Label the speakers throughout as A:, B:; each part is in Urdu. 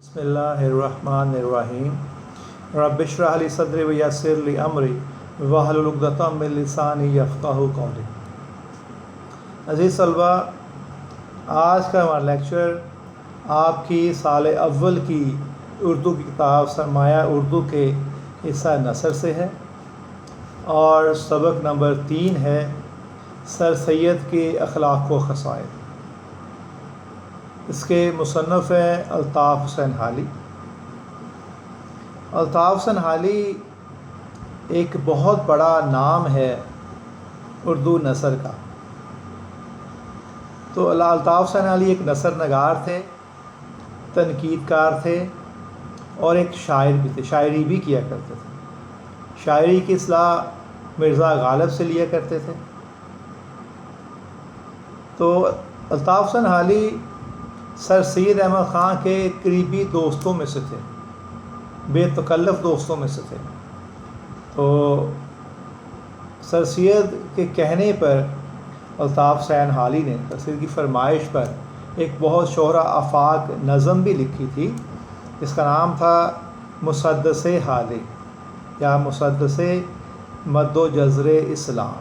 A: بسم اللہ الرحمن الرحیم رب اشرح لی صدری ویسر لی امری واحلل عقدۃ من لسانی یفقہوا قولی۔ عزیز طلبہ، آج کا ہمارا لیکچر آپ کی سال اول کی اردو کی کتاب سرمایہ اردو کے حصہ نثر سے ہے اور سبق نمبر 3 ہے سر سید کے اخلاق و خصائل۔ اس کے مصنف ہیں الطاف حسین حالی۔ الطاف حسین حالی ایک بہت بڑا نام ہے اردو نثر کا۔ تو الطاف حسین حالی ایک نثر نگار تھے، تنقید کار تھے اور ایک شاعر بھی تھے، شاعری بھی کیا کرتے تھے۔ شاعری کی اصلاح مرزا غالب سے لیا کرتے تھے۔ تو الطاف حسین حالی سر سید احمد خان کے قریبی دوستوں میں سے تھے، بے تکلف دوستوں میں سے تھے۔ تو سر سید کے کہنے پر الطاف حسین حالی نے سر سید کی فرمائش پر ایک بہت شہرہ آفاق نظم بھی لکھی تھی، جس کا نام تھا مسدس حالی یا مسدس مد و جزر اسلام۔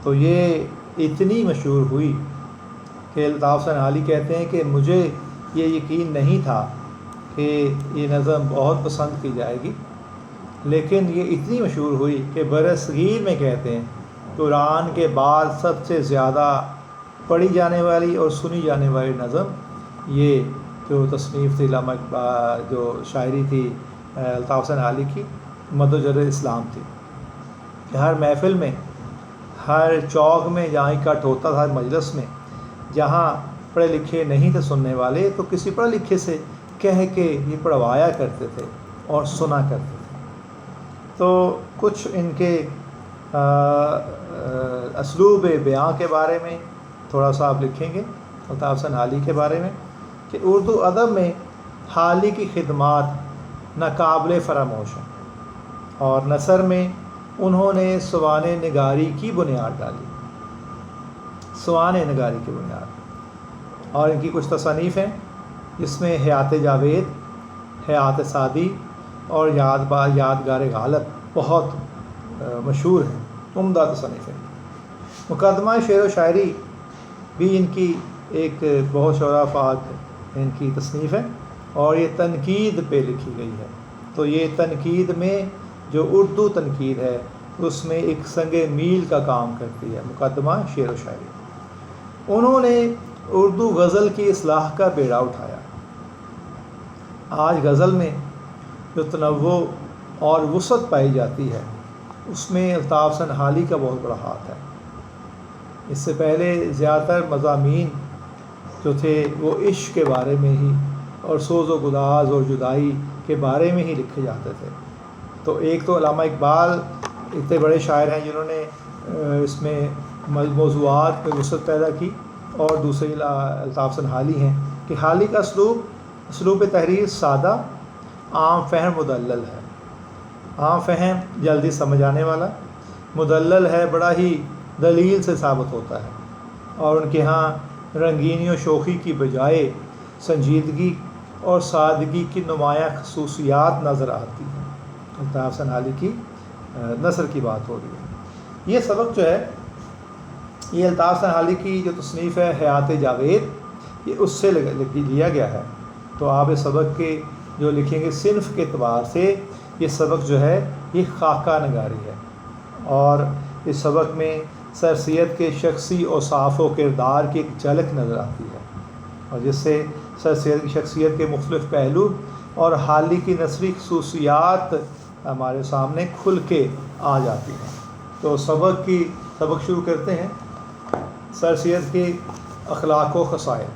A: تو یہ اتنی مشہور ہوئی کہ الطاف حسین حالی کہتے ہیں کہ مجھے یہ یقین نہیں تھا کہ یہ نظم بہت پسند کی جائے گی، لیکن یہ اتنی مشہور ہوئی کہ برصغیر میں کہتے ہیں قرآن کے بعد سب سے زیادہ پڑھی جانے والی اور سنی جانے والی نظم یہ جو تصنیف تھی علامہ اقبال، جو شاعری تھی الطاف حسین حالی کی، مد و جزر اسلام تھی۔ کہ ہر محفل میں، ہر چوک میں جہاں اکٹھ ہوتا تھا، مجلس میں جہاں پڑھے لکھے نہیں تھے سننے والے، تو کسی پڑھے لکھے سے کہہ کے یہ پڑھوایا کرتے تھے اور سنا کرتے تھے۔ تو کچھ ان کے اسلوب بیاں کے بارے میں تھوڑا سا آپ لکھیں گے الطاف حسین حالی کے بارے میں، کہ اردو ادب میں حالی کی خدمات ناقابل فراموش ہیں اور نثر میں انہوں نے سوانح نگاری کی بنیاد ڈالی، سوانح نگاری کی بنیاد۔ اور ان کی کچھ تصانیف ہیں جس میں حیات جاوید، حیات سعدی اور یادگار غالب بہت مشہور ہیں، عمدہ تصانیف ہیں۔ مقدمہ شعر و شاعری بھی ان کی ایک بہت شعرا فاق ان کی تصنیف ہے اور یہ تنقید پہ لکھی گئی ہے۔ تو یہ تنقید میں جو اردو تنقید ہے اس میں ایک سنگ میل کا کام کرتی ہے مقدمہ شعر و شاعری۔ انہوں نے اردو غزل کی اصلاح کا بیڑا اٹھایا۔ آج غزل میں جو تنوع اور وسعت پائی جاتی ہے اس میں الطاف حسین حالی کا بہت بڑا ہاتھ ہے۔ اس سے پہلے زیادہ تر مضامین جو تھے وہ عشق کے بارے میں ہی اور سوز و گداز اور جدائی کے بارے میں ہی لکھے جاتے تھے۔ تو ایک تو علامہ اقبال اتنے بڑے شاعر ہیں جنہوں نے اس میں موضوعات میں وسعت پیدا کی، اور دوسرے الطاف حسین حالی ہیں کہ حالی کا اسلوب تحریر سادہ، عام فہم، مدلل ہے۔ عام فہم جلدی سمجھ آنے والا، مدلل ہے بڑا ہی دلیل سے ثابت ہوتا ہے، اور ان کے ہاں رنگینی و شوخی کی بجائے سنجیدگی اور سادگی کی نمایاں خصوصیات نظر آتی ہیں۔ الطاف حسین حالی کی نثر کی بات ہو رہی ہے۔ یہ سبق جو ہے یہ الطاف حسین حالی کی جو تصنیف ہے حیات جاوید، یہ اس سے لیا گیا ہے۔ تو آپ اس سبق کے جو لکھیں گے صنف کے اعتبار سے یہ سبق جو ہے یہ خاکہ نگاری ہے، اور اس سبق میں سر سید کے شخصی اوصاف و کردار کی ایک جھلک نظر آتی ہے، اور جس سے سر سید کی شخصیت کے مختلف پہلو اور حالی کی نثری خصوصیات ہمارے سامنے کھل کے آ جاتی ہیں۔ تو سبق شروع کرتے ہیں سر سید کے اخلاق و خصائل۔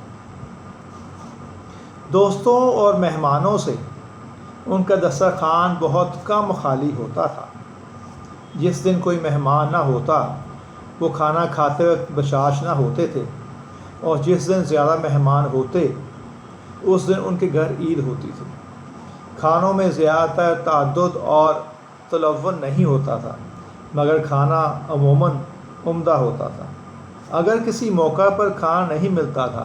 A: دوستوں اور مہمانوں سے ان کا دسترخوان بہت کم خالی ہوتا تھا۔ جس دن کوئی مہمان نہ ہوتا وہ کھانا کھاتے وقت بشاش نہ ہوتے تھے، اور جس دن زیادہ مہمان ہوتے اس دن ان کے گھر عید ہوتی تھی۔ کھانوں میں زیادہ تر تعدد اور تلون نہیں ہوتا تھا، مگر کھانا عموماً عمدہ ہوتا تھا۔ اگر کسی موقع پر کھانا نہیں ملتا تھا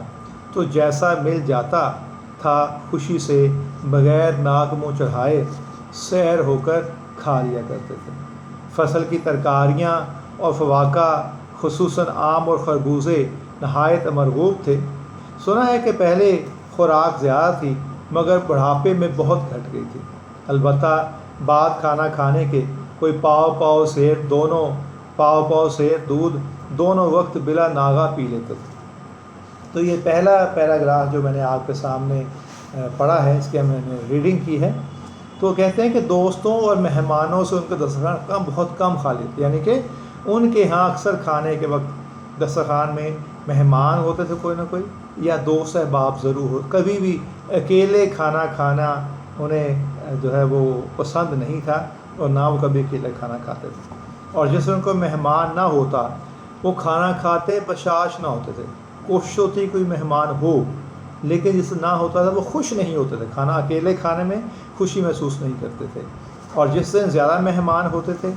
A: تو جیسا مل جاتا تھا خوشی سے بغیر ناک منہ چڑھائے سیر ہو کر کھا لیا کرتے تھے۔ فصل کی ترکاریاں اور فواکہ خصوصاً آم اور خربوزے نہایت مرغوب تھے۔ سنا ہے کہ پہلے خوراک زیادہ تھی مگر بڑھاپے میں بہت گھٹ گئی تھی۔ البتہ بعد کھانا کھانے کے کوئی پاؤ سیر دودھ دونوں وقت بلا ناغہ پی لیتے تھے۔ تو یہ پہلا پیراگراف جو میں نے آپ کے سامنے پڑھا ہے، اس کی میں نے ریڈنگ کی ہے، تو کہتے ہیں کہ دوستوں اور مہمانوں سے ان کے دسترخوان بہت کم کھا لیتے، یعنی کہ ان کے ہاں اکثر کھانے کے وقت دسترخوان میں مہمان ہوتے تھے کوئی نہ کوئی، یا دوست احباب ضرور ہو۔ کبھی بھی اکیلے کھانا انہیں جو ہے وہ پسند نہیں تھا، اور نہ وہ کبھی اکیلے کھانا کھاتے تھے۔ اور جس ان کو مہمان نہ ہوتا وہ کھانا کھاتے بشاش نہ ہوتے تھے۔ کوشش ہوتی کوئی مہمان ہو، لیکن جس نہ ہوتا تھا وہ خوش نہیں ہوتے تھے، کھانا اکیلے کھانے میں خوشی محسوس نہیں کرتے تھے۔ اور جس دن زیادہ مہمان ہوتے تھے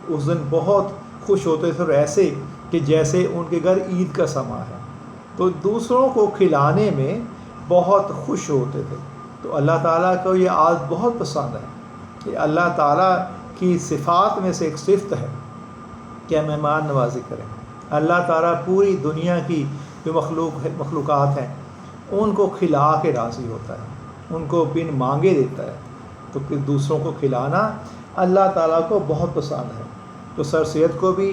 A: اس دن بہت خوش ہوتے تھے، اور ایسے کہ جیسے ان کے گھر عید کا سماں ہے، تو دوسروں کو کھلانے میں بہت خوش ہوتے تھے۔ تو اللہ تعالیٰ کو یہ عادت بہت پسند ہے کہ اللہ تعالیٰ کی صفات میں سے ایک صفت ہے کہ مہمان نوازی کریں۔ اللہ تعالیٰ پوری دنیا کی جو مخلوقات ہیں ان کو کھلا کے راضی ہوتا ہے، ان کو بن مانگے دیتا ہے۔ تو پھر دوسروں کو کھلانا اللہ تعالیٰ کو بہت پسند ہے۔ تو سر سید کو بھی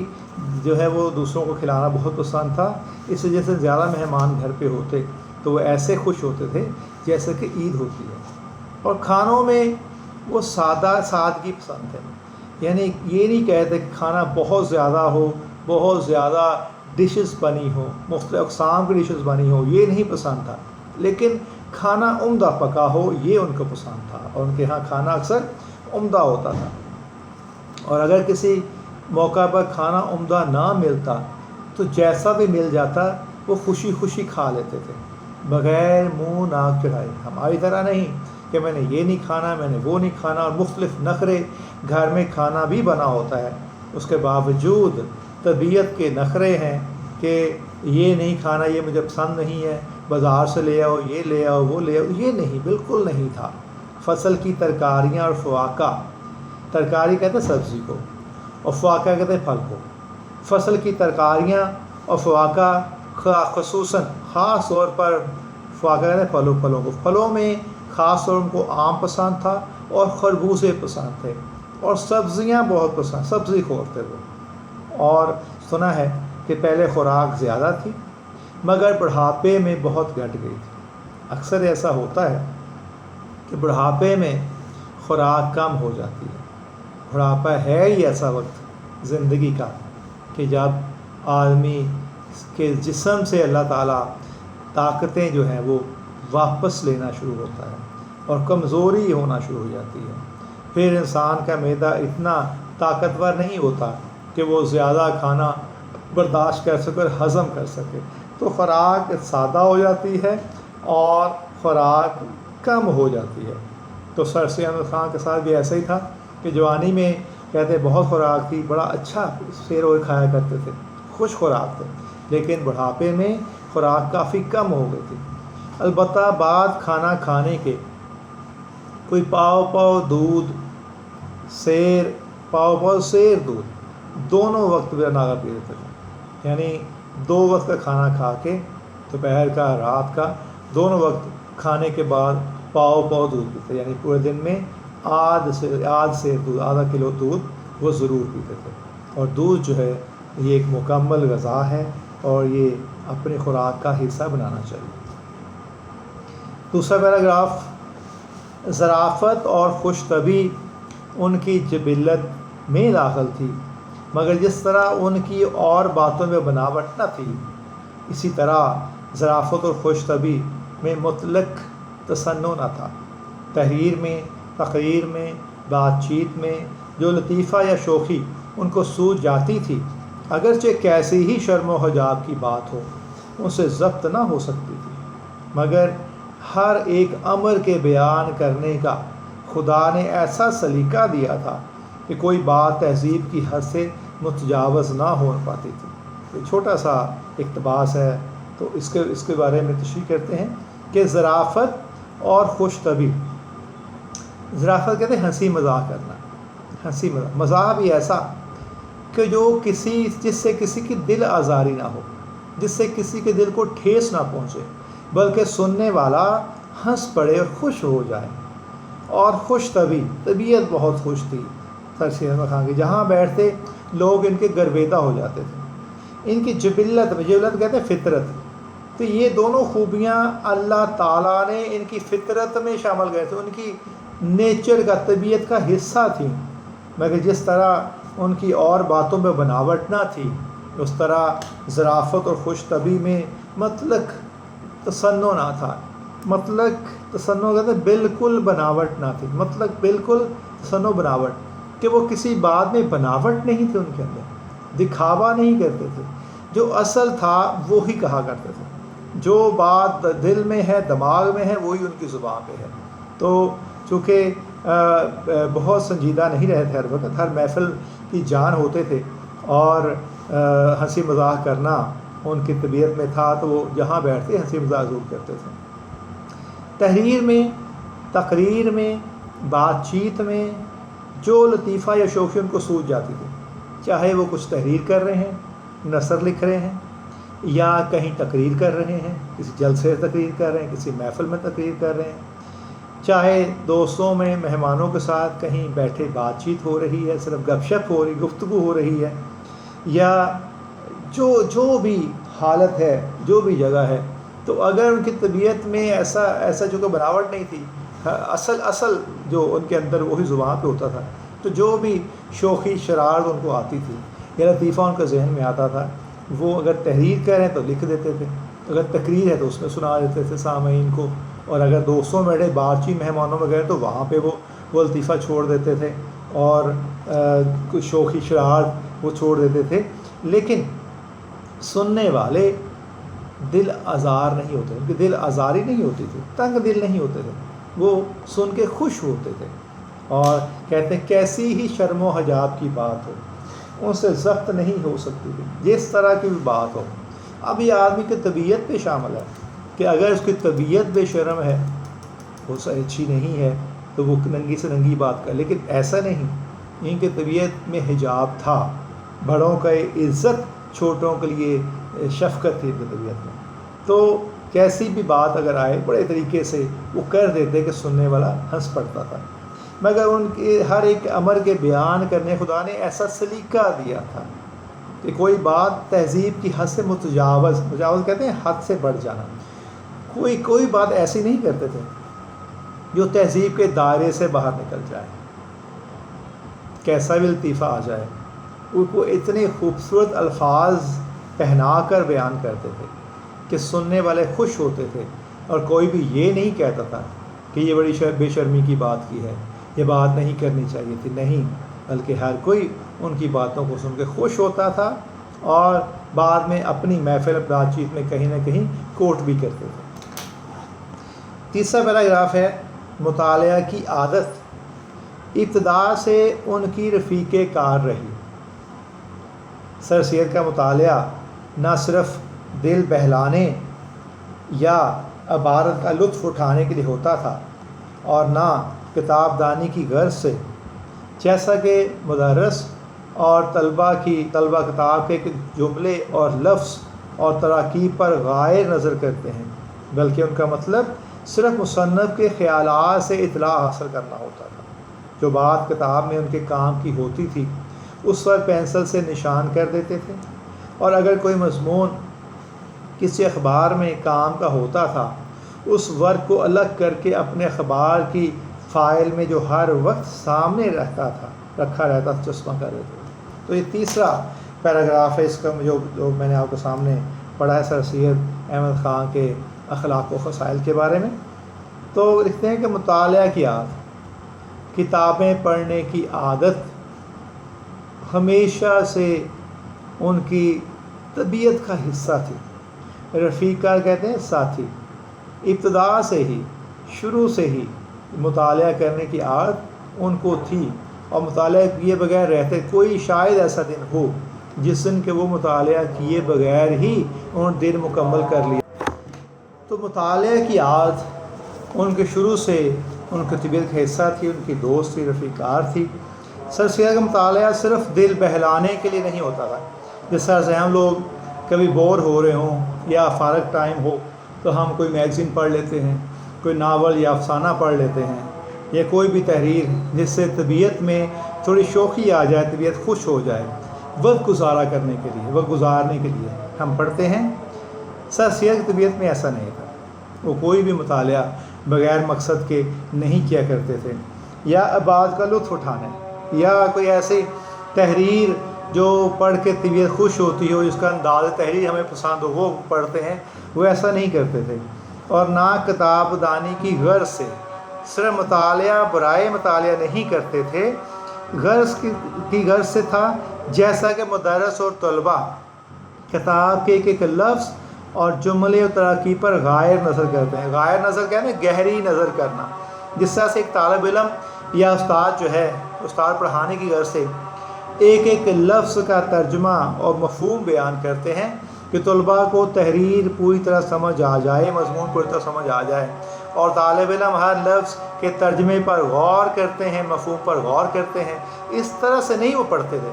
A: جو ہے وہ دوسروں کو کھلانا بہت پسند تھا، اس وجہ سے زیادہ مہمان گھر پہ ہوتے تو وہ ایسے خوش ہوتے تھے جیسے کہ عید ہوتی ہے۔ اور کھانوں میں وہ سادگی پسند ہے، یعنی یہ نہیں کہتے کہ کھانا بہت زیادہ ہو، بہت زیادہ ڈشز بنی ہو، مختلف اقسام کی ڈشز بنی ہو، یہ نہیں پسند تھا، لیکن کھانا عمدہ پکا ہو یہ ان کو پسند تھا، اور ان کے ہاں کھانا اکثر عمدہ ہوتا تھا۔ اور اگر کسی موقع پر کھانا عمدہ نہ ملتا تو جیسا بھی مل جاتا وہ خوشی خوشی کھا لیتے تھے بغیر منہ ناک چڑھائے۔ ہماری طرح نہیں کہ میں نے یہ نہیں کھانا، میں نے وہ نہیں کھانا، اور مختلف نخرے گھر میں کھانا بھی بنا ہوتا ہے، اس کے باوجود طبیعت کے نخرے ہیں کہ یہ نہیں کھانا، یہ مجھے پسند نہیں ہے، بازار سے لے آؤ، یہ لے آؤ، وہ لے آؤ، یہ نہیں، بالکل نہیں تھا۔ فصل کی ترکاریاں اور فواکہ، ترکاری کہتے ہیں سبزی کو، اور فواکہ کہتے ہیں پھل کو۔ فصل کی ترکاریاں اور فواکہ خصوصاً خاص طور پر فواکہ کہتے ہیں پھلوں کو، پھلوں میں خاص طور ان کو آم پسند تھا اور خربوزے پسند تھے، اور سبزیاں بہت پسند، سبزی خور تھے وہ۔ اور سنا ہے کہ پہلے خوراک زیادہ تھی مگر بڑھاپے میں بہت گھٹ گئی تھی۔ اکثر ایسا ہوتا ہے کہ بڑھاپے میں خوراک کم ہو جاتی ہے۔ بڑھاپا ہے ہی ایسا وقت زندگی کا کہ جب آدمی کے جسم سے اللہ تعالیٰ طاقتیں جو ہیں وہ واپس لینا شروع ہوتا ہے اور کمزوری ہونا شروع ہو جاتی ہے۔ پھر انسان کا معدہ اتنا طاقتور نہیں ہوتا کہ وہ زیادہ کھانا برداشت کر سکے اور ہضم کر سکے، تو خوراک سادہ ہو جاتی ہے اور خوراک کم ہو جاتی ہے۔ تو سر سید احمد خان کے ساتھ بھی ایسا ہی تھا کہ جوانی میں کہتے بہت خوراک تھی، بڑا اچھا سیر و کھایا کرتے تھے، خوش خوراک تھے، لیکن بڑھاپے میں خوراک کافی کم ہو گئی تھی۔ البتہ بعد کھانا کھانے کے کوئی پاؤ سیر دودھ دونوں وقت بلا ناغہ پی لیتے تھے، یعنی 2 وقت کا کھانا کھا کے، دوپہر کا رات کا، دونوں وقت کھانے کے بعد پاؤ دودھ پیتے، یعنی پورے دن میں آدھا کلو دودھ وہ ضرور پیتے تھے۔ اور دودھ جو ہے یہ ایک مکمل غذا ہے اور یہ اپنی خوراک کا حصہ بنانا چاہیے۔ دوسرا پیراگراف، ظرافت اور خوش طبعی ان کی جبلت میں داخل تھی، مگر جس طرح ان کی اور باتوں میں بناوٹ نہ تھی، اسی طرح ظرافت اور خوش طبعی میں مطلق تصنع نہ تھا۔ تحریر میں، تقریر میں، بات چیت میں جو لطیفہ یا شوخی ان کو سوجھ جاتی تھی، اگرچہ کیسی ہی شرم و حجاب کی بات ہو ان سے ضبط نہ ہو سکتی تھی، مگر ہر ایک امر کے بیان کرنے کا خدا نے ایسا سلیقہ دیا تھا کہ کوئی بات تہذیب کی حد سے متجاوز نہ ہو پاتی تھی۔ یہ چھوٹا سا اقتباس ہے، تو اس کے بارے میں تشریح کرتے ہیں کہ ظرافت اور خوش طبی. ظرافت کہتے ہیں ہنسی مذاق کرنا. ہنسی مذاق بھی ایسا کہ جس سے کسی کی دل آزاری نہ ہو، جس سے کسی کے دل کو ٹھیس نہ پہنچے، بلکہ سننے والا ہنس پڑے اور خوش ہو جائے. اور خوش طبیعت بہت خوش تھی سر سید احمد خان کی. جہاں بیٹھتے لوگ ان کے گرویدہ ہو جاتے تھے. ان کی جبلت کہتے ہیں فطرت. تو یہ دونوں خوبیاں اللہ تعالیٰ نے ان کی فطرت میں شامل گئے تھے، ان کی نیچر کا، طبیعت کا حصہ تھیں. مگر جس طرح ان کی اور باتوں میں بناوٹ نہ تھی، اس طرح ظرافت اور خوش طبی میں مطلق تصنع نہ تھا. مطلق تصنع کہتے ہیں بالکل بناوٹ نہ تھی. مطلق بالکل تصنع بناوٹ، کہ وہ کسی بات میں بناوٹ نہیں تھی، ان کے اندر دکھاوا نہیں کرتے تھے. جو اصل تھا وہی کہا کرتے تھے. جو بات دل میں ہے، دماغ میں ہے، وہی ان کی زبان پہ ہے. تو چونکہ بہت سنجیدہ نہیں رہے تھے ہر وقت، ہر محفل کی جان ہوتے تھے، اور ہنسی مذاق کرنا ان کی طبیعت میں تھا. تو وہ جہاں بیٹھتے ہنسی مذاق ضرور کرتے تھے. تحریر میں، تقریر میں، بات چیت میں جو لطیفہ یا شوخی ان کو سوجھ جاتی تھی، چاہے وہ کچھ تحریر کر رہے ہیں، نثر لکھ رہے ہیں، یا کہیں تقریر کر رہے ہیں، کسی جلسے تقریر کر رہے ہیں، کسی محفل میں تقریر کر رہے ہیں، چاہے دوستوں میں، مہمانوں کے ساتھ کہیں بیٹھے بات چیت ہو رہی ہے، صرف گپ شپ ہو رہی، گفتگو ہو رہی ہے، یا جو بھی حالت ہے، جو بھی جگہ ہے. تو اگر ان کی طبیعت میں ایسا جو کہ بناوٹ نہیں تھی، اصل جو ان کے اندر وہی زبان پہ ہوتا تھا، تو جو بھی شوخی شرارت ان کو آتی تھی یا لطیفہ ان کے ذہن میں آتا تھا، وہ اگر تحریر کریں تو لکھ دیتے تھے، اگر تقریر ہے تو اس میں سنا دیتے تھے سامعین کو، اور اگر دوستوں میں بیٹھے بات چیت مہمانوں میں گئے تو وہاں پہ وہ لطیفہ چھوڑ دیتے تھے، اور کچھ شوخی شرارت وہ چھوڑ دیتے تھے. لیکن سننے والے دل آزار نہیں ہوتے، ان کی دل آزاری نہیں ہوتی تھی، تنگ دل نہیں ہوتے تھے، وہ سن کے خوش ہوتے تھے. اور کہتے ہیں کیسی ہی شرم و حجاب کی بات ہو، ان سے ضبط نہیں ہو سکتی تھی، جس طرح کی بھی بات ہو. اب یہ آدمی کی طبیعت پہ شامل ہے کہ اگر اس کی طبیعت بے شرم ہے، وہ اچھی نہیں ہے، تو وہ ننگی سے ننگی بات کر. لیکن ایسا نہیں، ان کی طبیعت میں حجاب تھا، بڑوں کا عزت، چھوٹوں کے لیے شفقت تھی ان کی طبیعت میں. تو کیسی بھی بات اگر آئے بڑے طریقے سے وہ کر دیتے کہ سننے والا ہنس پڑتا تھا. مگر ان کے ہر ایک امر کے بیان کرنے خدا نے ایسا سلیقہ دیا تھا کہ کوئی بات تہذیب کی حد سے متجاوز کہتے ہیں حد سے بڑھ جانا، کوئی بات ایسی نہیں کرتے تھے جو تہذیب کے دائرے سے باہر نکل جائے، کیسا بھی لطیفہ آ جائے. ان کو اتنے خوبصورت الفاظ پہنا کر بیان کرتے تھے کہ سننے والے خوش ہوتے تھے. اور کوئی بھی یہ نہیں کہتا تھا کہ یہ بڑی بے شرمی کی بات کی ہے، یہ بات نہیں کرنی چاہیے تھی، نہیں، بلکہ ہر کوئی ان کی باتوں کو سن کے خوش ہوتا تھا، اور بعد میں اپنی محفل بات چیت میں کہیں نہ کہیں کوٹ بھی کرتے تھے. تیسرا پیراگراف ہے مطالعہ کی عادت. ابتدا سے ان کی رفیق کار رہی. سر سید کا مطالعہ نہ صرف دل بہلانے یا عبارت کا لطف اٹھانے کے لیے ہوتا تھا، اور نہ کتاب دانی کی غرض سے، جیسا کہ مدرس اور طلبہ کتاب کے جملے اور لفظ اور تراکیب پر غائر نظر کرتے ہیں، بلکہ ان کا مطلب صرف مصنف کے خیالات سے اطلاع حاصل کرنا ہوتا تھا. جو بات کتاب میں ان کے کام کی ہوتی تھی اس پر پینسل سے نشان کر دیتے تھے، اور اگر کوئی مضمون کسی اخبار میں کام کا ہوتا تھا، اس ورق کو الگ کر کے اپنے اخبار کی فائل میں جو ہر وقت سامنے رکھا رہتا تھا چسپاں کر دیتے تھے. تو یہ تیسرا پیراگراف ہے اس کا جو میں نے آپ کے سامنے پڑھا ہے سر سید احمد خان کے اخلاق و خصائل کے بارے میں. تو لکھتے ہیں کہ مطالعہ کی عادت، کتابیں پڑھنے کی عادت ہمیشہ سے ان کی طبیعت کا حصہ تھی. رفیقہ کہتے ہیں ساتھی. ابتدا سے ہی، شروع سے ہی مطالعہ کرنے کی عادت ان کو تھی، اور مطالعہ کیے بغیر رہتے. کوئی شاید ایسا دن ہو جس دن کہ وہ مطالعہ کیے بغیر ہی انہوں نے دن مکمل کر لیا. تو مطالعہ کی عادت ان کے شروع سے ان کی طبیعت کا حصہ تھی، ان کی دوست تھی، رفیقار تھی۔ سر سید کا مطالعہ صرف دل بہلانے کے لیے نہیں ہوتا تھا، جس طرح سے ہم لوگ کبھی بور ہو رہے ہوں یا فارغ ٹائم ہو تو ہم کوئی میگزین پڑھ لیتے ہیں، کوئی ناول یا افسانہ پڑھ لیتے ہیں، یا کوئی بھی تحریر جس سے طبیعت میں تھوڑی شوخی آ جائے، طبیعت خوش ہو جائے، وقت گزارا کرنے کے لیے، وقت گزارنے کے لیے ہم پڑھتے ہیں۔ سر سید کی طبیعت میں ایسا نہیں تھا، وہ کوئی بھی مطالعہ بغیر مقصد کے نہیں کیا کرتے تھے، یا بات کا لطف اٹھانے یا کوئی ایسی تحریر جو پڑھ کے طبیعت خوش ہوتی ہو، جس کا انداز تحریر ہمیں پسند ہو وہ پڑھتے ہیں، وہ ایسا نہیں کرتے تھے۔ اور نہ کتاب دانی کی غرض سے صرف مطالعہ برائے مطالعہ نہیں کرتے تھے، غرض کی غرض سے تھا، جیسا کہ مدرس اور طلباء کتاب کے ایک ایک لفظ اور جملے و تراکیب پر غائر نظر کرتے ہیں۔ غائر نظر کہنا گہری نظر کرنا، جس طرح سے ایک طالب علم یا استاد جو ہے، استاد پڑھانے کی غرض سے ایک ایک لفظ کا ترجمہ اور مفہوم بیان کرتے ہیں کہ طلباء کو تحریر پوری طرح سمجھ آ جائے، مضمون پوری طرح سمجھ آ جائے، اور طالب علم ہر لفظ کے ترجمے پر غور کرتے ہیں، مفہوم پر غور کرتے ہیں۔ اس طرح سے نہیں وہ پڑھتے تھے،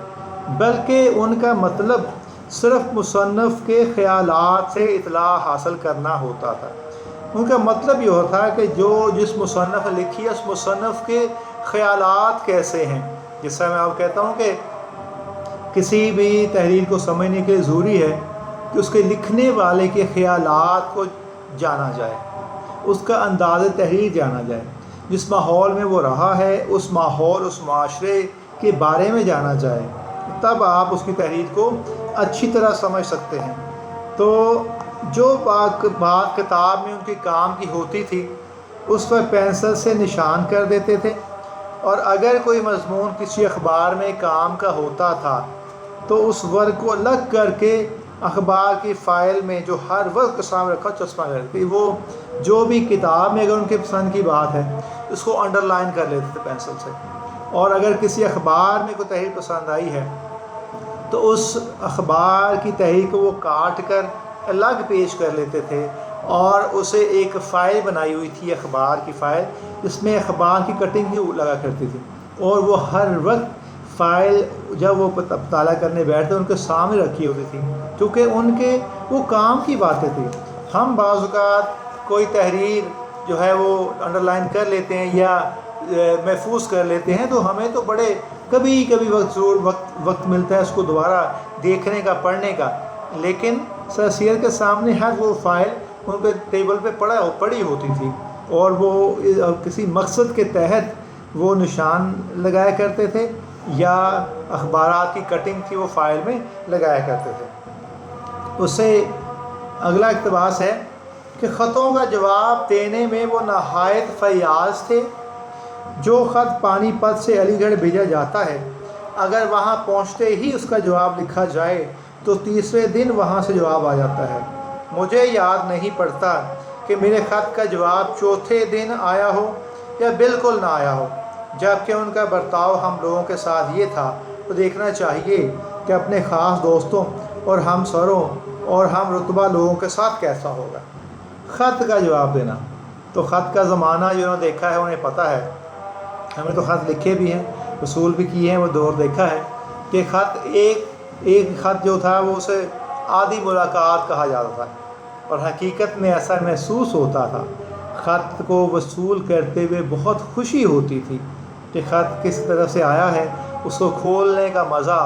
A: بلکہ ان کا مطلب صرف مصنف کے خیالات سے اطلاع حاصل کرنا ہوتا تھا۔ ان کا مطلب یہ ہوتا ہے کہ جس مصنف نے لکھی ہے اس مصنف کے خیالات کیسے ہیں۔ جس طرح میں آپ کہتا ہوں کہ کسی بھی تحریر کو سمجھنے کے لیے ضروری ہے کہ اس کے لکھنے والے کے خیالات کو جانا جائے، اس کا انداز تحریر جانا جائے، جس ماحول میں وہ رہا ہے اس ماحول، اس معاشرے کے بارے میں جانا جائے، تب آپ اس کی تحریر کو اچھی طرح سمجھ سکتے ہیں۔ تو جو بات کتاب میں ان کے کام کی ہوتی تھی اس پر پینسل سے نشان کر دیتے تھے، اور اگر کوئی مضمون کسی اخبار میں کام کا ہوتا تھا تو اس ورق کو الگ کر کے اخبار کی فائل میں جو ہر وقت کے سامنے رکھا چسپاں کر کے، وہ جو بھی کتاب میں اگر ان کے پسند کی بات ہے اس کو انڈر لائن کر لیتے تھے پینسل سے، اور اگر کسی اخبار میں کوئی تحریر پسند آئی ہے تو اس اخبار کی تحریر کو وہ کاٹ کر الگ پیش کر لیتے تھے، اور اسے ایک فائل بنائی ہوئی تھی، اخبار کی فائل، جس میں اخبار کی کٹنگ ہی لگا کرتی تھی، اور وہ ہر وقت فائل جب وہ مطالعہ کرنے بیٹھتے ان کے سامنے رکھی ہوتی تھی، کیونکہ ان کے وہ کام کی باتیں تھیں۔ ہم بعض اوقات کوئی تحریر جو ہے وہ انڈر لائن کر لیتے ہیں یا محفوظ کر لیتے ہیں، تو ہمیں تو بڑے کبھی وقت ملتا ہے اس کو دوبارہ دیکھنے کا، پڑھنے کا، لیکن سر سید کے سامنے ہر وہ فائل ان کے ٹیبل پہ پڑی ہوتی تھی، اور وہ کسی مقصد کے تحت وہ نشان لگایا کرتے تھے، یا اخبارات کی کٹنگ تھی وہ فائل میں لگایا کرتے تھے۔ اس سے اگلا اقتباس ہے کہ خطوں کا جواب دینے میں وہ نہایت فیاض تھے۔ جو خط پانی پت سے علی گڑھ بھیجا جاتا ہے، اگر وہاں پہنچتے ہی اس کا جواب لکھا جائے تو تیسرے دن وہاں سے جواب آ جاتا ہے۔ مجھے یاد نہیں پڑتا کہ میرے خط کا جواب چوتھے دن آیا ہو یا بالکل نہ آیا ہو، جبکہ ان کا برتاؤ ہم لوگوں کے ساتھ یہ تھا، تو دیکھنا چاہیے کہ اپنے خاص دوستوں اور ہمسروں اور ہم رتبہ لوگوں کے ساتھ کیسا ہوگا۔ خط کا جواب دینا، تو خط کا زمانہ جنہوں نے دیکھا ہے انہیں پتہ ہے، ہمیں تو خط لکھے بھی ہیں، وصول بھی کیے ہیں، وہ دور دیکھا ہے کہ خط ایک خط جو تھا وہ اسے آدھی ملاقات کہا جاتا تھا، اور حقیقت میں ایسا محسوس ہوتا تھا۔ خط کو وصول کرتے ہوئے بہت خوشی ہوتی تھی کہ خط کس طرف سے آیا ہے، اس کو کھولنے کا مزہ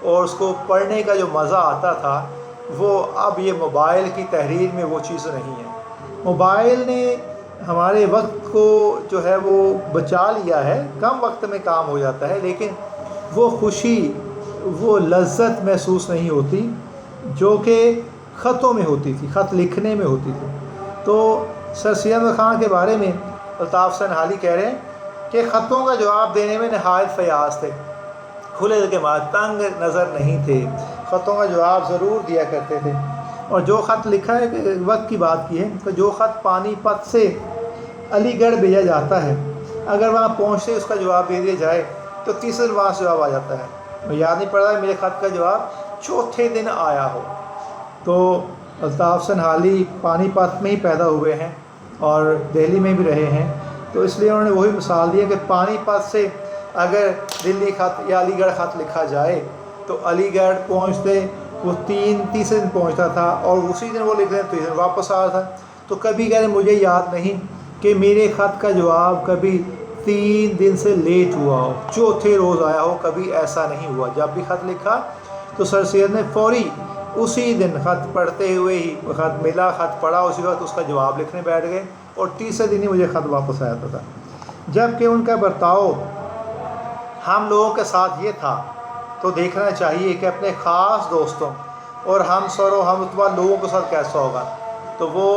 A: اور اس کو پڑھنے کا جو مزہ آتا تھا، وہ اب یہ موبائل کی تحریر میں وہ چیز نہیں ہے۔ موبائل نے ہمارے وقت کو جو ہے وہ بچا لیا ہے، کم وقت میں کام ہو جاتا ہے، لیکن وہ خوشی، وہ لذت محسوس نہیں ہوتی جو کہ خطوں میں ہوتی تھی، خط لکھنے میں ہوتی تھی۔ تو سر سید احمد خان کے بارے میں الطاف حسین حالی کہہ رہے ہیں کہ خطوں کا جواب دینے میں نہایت فیاض تھے، کھلے دل کے مال، تنگ نظر نہیں تھے، خطوں کا جواب ضرور دیا کرتے تھے۔ اور جو خط لکھا ہے، وقت کی بات کی ہے، کہ جو خط پانی پت سے علی گڑھ بھیجا جاتا ہے، اگر وہاں پہنچتے اس کا جواب دے دیا جائے تو تیسرے دن وہاں سے جواب آ جاتا ہے۔ میں یاد نہیں پڑ رہا ہے میرے خط کا جواب چوتھے دن آیا ہو۔ تو الطاف حسین حالی پانی پت میں ہی پیدا ہوئے ہیں، اور دہلی میں بھی رہے ہیں، تو اس لیے انہوں نے وہی مثال دیا کہ پانی پت سے اگر دلی خط یا علی گڑھ خط لکھا جائے تو علی گڑھ پہنچتے وہ تیسرے دن پہنچتا تھا، اور اسی دن وہ لکھ دیں تو دن واپس آ تھا۔ تو کبھی کہہ رہے مجھے یاد نہیں کہ میرے خط کا جواب کبھی 3 دن سے لیٹ ہوا ہو، چوتھے روز آیا ہو، کبھی ایسا نہیں ہوا۔ جب بھی خط لکھا تو سر سید نے فوری اسی دن خط پڑھتے ہوئے ہی خط ملا، خط پڑھا، اسی وقت اس کا جواب لکھنے بیٹھ گئے، اور تیسرے دن ہی مجھے خط واپس آیا تھا۔ جبکہ ان کا برتاؤ ہم لوگوں کے ساتھ یہ تھا، تو دیکھنا چاہیے کہ اپنے خاص دوستوں اور ہم سر و ہم رتبہ لوگوں کے ساتھ کیسا ہوگا۔ تو وہ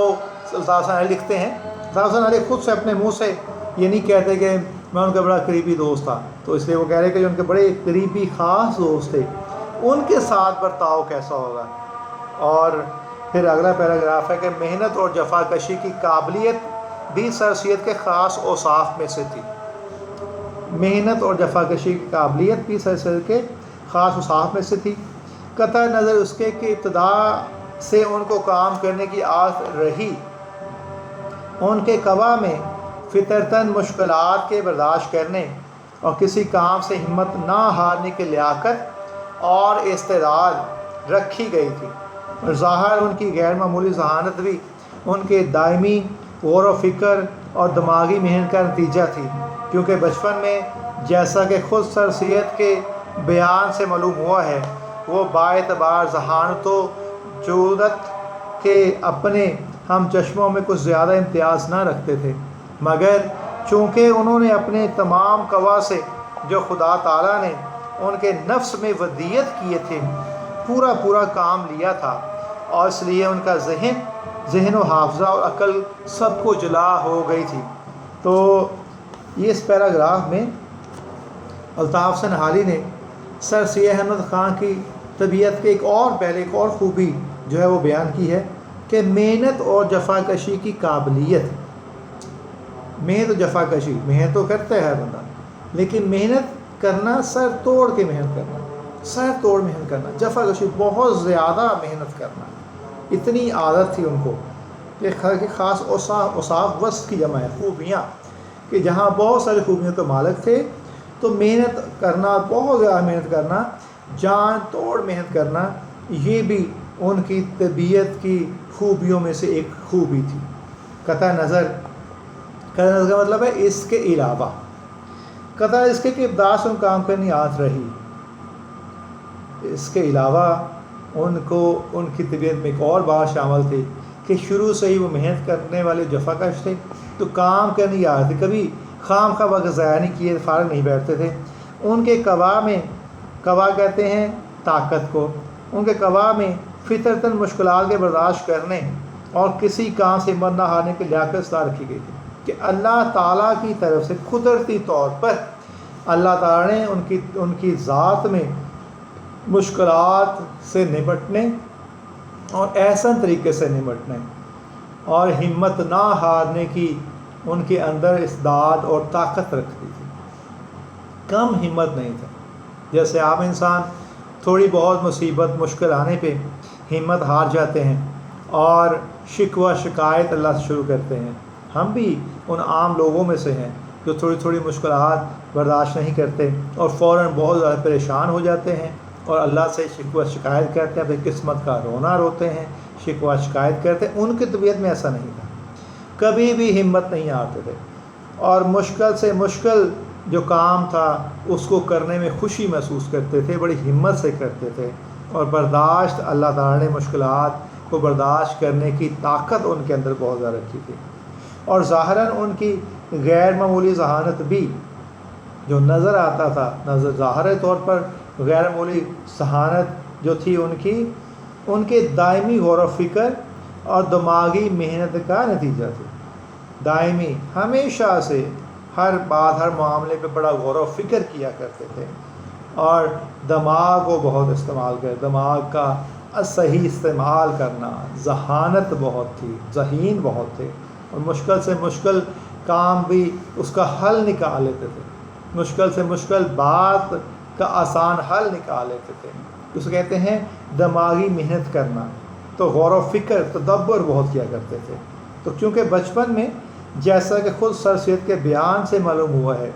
A: الطاف حسین علی لکھتے ہیں، الطاف حسین علی خود سے اپنے منہ سے یہ نہیں کہتے کہ میں ان کا بڑا قریبی دوست تھا، تو اس لیے وہ کہہ رہے کہ جو ان کے بڑے قریبی خاص دوست تھے ان کے ساتھ برتاؤ کیسا ہوگا۔ اور پھر اگلا پیراگراف ہے کہ محنت اور جفا کشی کی قابلیت بھی سر سید کے خاص اوصاف میں سے تھی۔ محنت اور جفا کشی کی قابلیت بھی سر سید کے خاص اوصاف میں سے تھی، قطع نظر اس کے کہ ابتدا سے ان کو کام کرنے کی عادت رہی۔ ان کے قوا میں فطرتاً مشکلات کے برداشت کرنے اور کسی کام سے ہمت نہ ہارنے کی لیاقت اور استعداد رکھی گئی تھی، اور ظاہر ان کی غیر معمولی ذہانت بھی ان کے دائمی غور و فکر اور دماغی محنت کا نتیجہ تھی، کیونکہ بچپن میں جیسا کہ خود سر سید کے بیان سے معلوم ہوا ہے وہ باعتبار ذہانت و جودت کے اپنے ہم چشموں میں کچھ زیادہ امتیاز نہ رکھتے تھے، مگر چونکہ انہوں نے اپنے تمام قوا سے جو خدا تعالیٰ نے ان کے نفس میں ودیت کیے تھے پورا کام لیا تھا، اور اس لیے ان کا ذہن و حافظہ اور عقل سب کو جلا ہو گئی تھی۔ تو یہ اس پیراگراف میں الطاف حسین حالی نے سر سید احمد خان کی طبیعت کے ایک اور خوبی جو ہے وہ بیان کی ہے کہ محنت اور جفا کشی کی قابلیت۔ محنت و جفا کشی، محنت تو کرتا ہے بندہ، لیکن محنت کرنا، سر توڑ کے محنت کرنا، جفا کشی بہت زیادہ محنت کرنا، اتنی عادت تھی ان کو کہ خاص اوصاف وصف کی جمع ہے، خوبیاں، کہ جہاں بہت ساری خوبیوں کے مالک تھے، تو محنت کرنا، بہت زیادہ محنت کرنا، جان توڑ محنت کرنا، یہ بھی ان کی طبیعت کی خوبیوں میں سے ایک خوبی تھی۔ قطع نظر کا مطلب ہے اس کے علاوہ، قطع اس کے کہ ابتدا سے ان کام کرنی عادت رہی، اس کے علاوہ ان کو ان کی طبیعت میں ایک اور بات شامل تھی کہ شروع سے ہی وہ محنت کرنے والے جفا کش تھے، تو کام کرنی عادت تھی، کبھی خام خواہ وقت ضائع نہیں کیے، فارغ نہیں بیٹھتے تھے۔ ان کے قوا کہتے ہیں طاقت کو، ان کے قوا میں فطرتاً مشکلات کے برداشت کرنے اور کسی کام سے ہمت نہ ہارنے کی لیاقت رکھی گئی تھی، کہ اللہ تعالیٰ کی طرف سے قدرتی طور پر اللہ تعالیٰ نے ان کی ذات میں مشکلات سے نمٹنے اور احسن طریقے سے نمٹنے اور ہمت نہ ہارنے کی ان کے اندر استعداد اور طاقت رکھتی تھی، کم ہمت نہیں تھا۔ جیسے عام انسان تھوڑی بہت مصیبت مشکل آنے پہ ہمت ہار جاتے ہیں اور شکوہ شکایت اللہ سے شروع کرتے ہیں، ہم بھی ان عام لوگوں میں سے ہیں جو تھوڑی مشکلات برداشت نہیں کرتے اور فوراً بہت زیادہ پریشان ہو جاتے ہیں اور اللہ سے شکوہ شکایت کرتے ہیں، پھر قسمت کا رونا روتے ہیں، شکوہ شکایت کرتے ہیں۔ ان کی طبیعت میں ایسا نہیں تھا، کبھی بھی ہمت نہیں ہارتے تھے، اور مشکل سے مشکل جو کام تھا اس کو کرنے میں خوشی محسوس کرتے تھے، بڑی ہمت سے کرتے تھے، اور برداشت، اللہ تعالیٰ نے مشکلات کو برداشت کرنے کی طاقت ان کے اندر بہت زیادہ رکھی تھی۔ اور ظاہراً ان کی غیر معمولی ذہانت بھی جو نظر آتا تھا، ظاہر طور پر غیر معمولی ذہانت جو تھی ان کے دائمی غور و فکر اور دماغی محنت کا نتیجہ تھی۔ دائمی، ہمیشہ سے ہر بات، ہر معاملے پہ بڑا غور و فکر کیا کرتے تھے، اور دماغ کو بہت استعمال دماغ کا صحیح استعمال کرنا، ذہانت بہت تھی، ذہین بہت تھے، اور مشکل سے مشکل کام بھی اس کا حل نکال لیتے تھے، مشکل سے مشکل بات کا آسان حل نکال لیتے تھے۔ اسے کہتے ہیں دماغی محنت کرنا۔ تو غور و فکر، تدبر بہت کیا کرتے تھے، تو کیونکہ بچپن میں جیسا کہ خود سر سید کے بیان سے معلوم ہوا ہے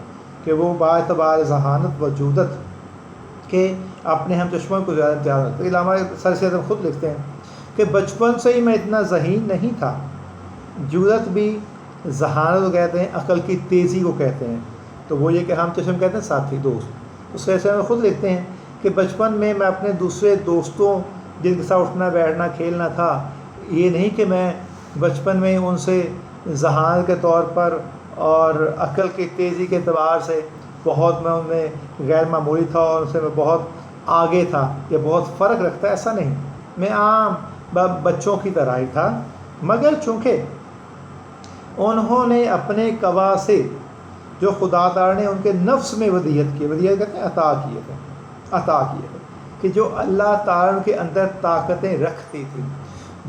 A: کہ وہ باعتبار ذہانت و جودت کہ اپنے ہم چشموں کو زیادہ امتیاز رکھتے ہیں۔ علامہ سر سید خود لکھتے ہیں کہ بچپن سے ہی میں اتنا ذہین نہیں تھا۔ جودت بھی ذہانت کو کہتے ہیں، عقل کی تیزی کو کہتے ہیں، تو وہ یہ کہ ہم چشم کہتے ہیں ساتھی دوست۔ اس سلسلے میں خود لکھتے ہیں کہ بچپن میں اپنے دوسرے دوستوں جن کے ساتھ اٹھنا بیٹھنا کھیلنا تھا، یہ نہیں کہ میں بچپن میں ان سے ذہانت کے طور پر اور عقل کی تیزی کے اعتبار سے بہت میں ان میں غیر معمولی تھا اور ان سے میں بہت آگے تھا یا بہت فرق رکھتا، ایسا نہیں۔ میں عام بچوں کی طرح ہی تھا، مگر چونکہ انہوں نے اپنے قوا سے جو خدا تعالی نے ان کے نفس میں ودیت کہتے ہیں عطا کیے تھے کہ جو اللہ تعالی ان کے اندر طاقتیں رکھتی تھی،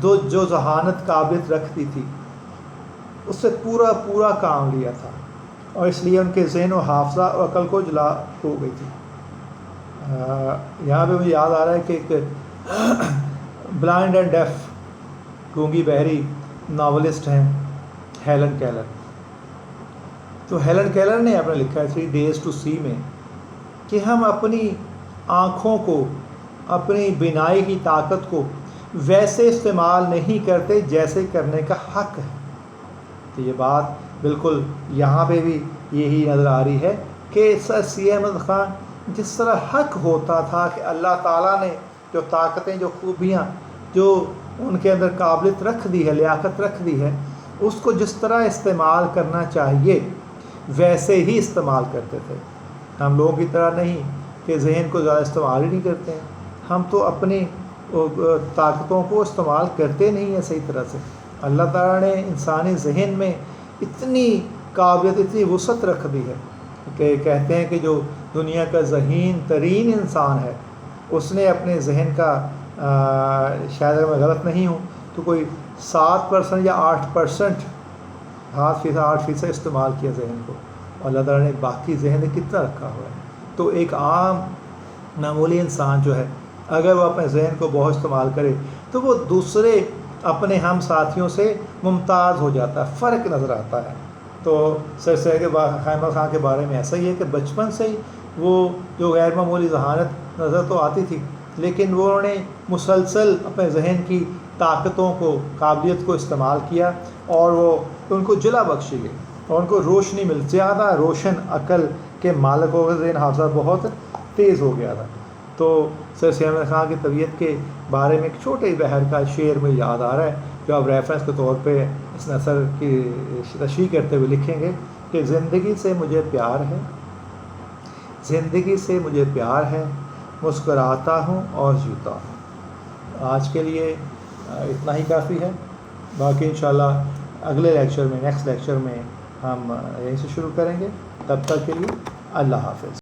A: جو ذہانت قابلیت رکھتی تھی، اس سے پورا کام لیا تھا، اور اس لیے ان کے ذہن و حافظہ اور عقل کو جلا ہو گئی تھی۔ یہاں پہ مجھے یاد آ رہا ہے کہ ایک بلائنڈ اینڈ ڈیف گونگی بہری ناولسٹ ہیں ہیلن کیلر۔ تو ہیلن کیلر نے اپنے لکھا ہے 3 Days to See میں کہ ہم اپنی آنکھوں کو، اپنی بینائی کی طاقت کو ویسے استعمال نہیں کرتے جیسے کرنے کا حق ہے۔ تو یہ بات بالکل یہاں پہ بھی یہی نظر آ رہی ہے کہ سر سی احمد خان جس طرح حق ہوتا تھا کہ اللہ تعالیٰ نے جو طاقتیں، جو خوبیاں، جو ان کے اندر قابلیت رکھ دی ہے، لیاقت رکھ دی ہے، اس کو جس طرح استعمال کرنا چاہیے ویسے ہی استعمال کرتے تھے۔ ہم لوگوں کی طرح نہیں کہ ذہن کو زیادہ استعمال ہی نہیں کرتے ہیں، ہم تو اپنی طاقتوں کو استعمال کرتے نہیں ہیں صحیح طرح سے۔ اللہ تعالیٰ نے انسانی ذہن میں اتنی قابلیت، اتنی وسعت رکھ دی ہے کہ کہتے ہیں کہ جو دنیا کا ذہین ترین انسان ہے، اس نے اپنے ذہن کا شاید اگر میں غلط نہیں ہوں تو کوئی 7% یا 8% 8% استعمال کیا ذہن کو، اور اللہ تعالیٰ نے باقی ذہن کتنا رکھا ہوا ہے۔ تو ایک عام معمولی انسان جو ہے اگر وہ اپنے ذہن کو بہت استعمال کرے تو وہ دوسرے اپنے ہم ساتھیوں سے ممتاز ہو جاتا ہے، فرق نظر آتا ہے۔ تو سر سید احمد خان کے بارے میں ایسا ہی ہے کہ بچپن سے ہی وہ جو غیر معمولی ذہانت نظر تو آتی تھی، لیکن وہ انہوں نے مسلسل اپنے ذہن کی طاقتوں کو، قابلیت کو استعمال کیا، اور وہ ان کو جلا بخشی گئی اور ان کو روشنی مل، زیادہ روشن عقل کے مالک ہو گئے، ذہن حافظہ بہت تیز ہو گیا تھا۔ تو سر سید احمد خان کی طبیعت کے بارے میں ایک چھوٹے بحر کا شعر میں یاد آ رہا ہے جو آپ ریفرنس کے طور پہ اس نثر کی تشریح کرتے ہوئے لکھیں گے کہ زندگی سے مجھے پیار ہے، زندگی سے مجھے پیار ہے، مسکراتا ہوں اور جیتا ہوں۔ آج کے لیے اتنا ہی کافی ہے، باقی انشاءاللہ اگلے لیکچر میں، نیکسٹ لیکچر میں ہم یہیں سے شروع کریں گے۔ تب تک کے لیے اللہ حافظ۔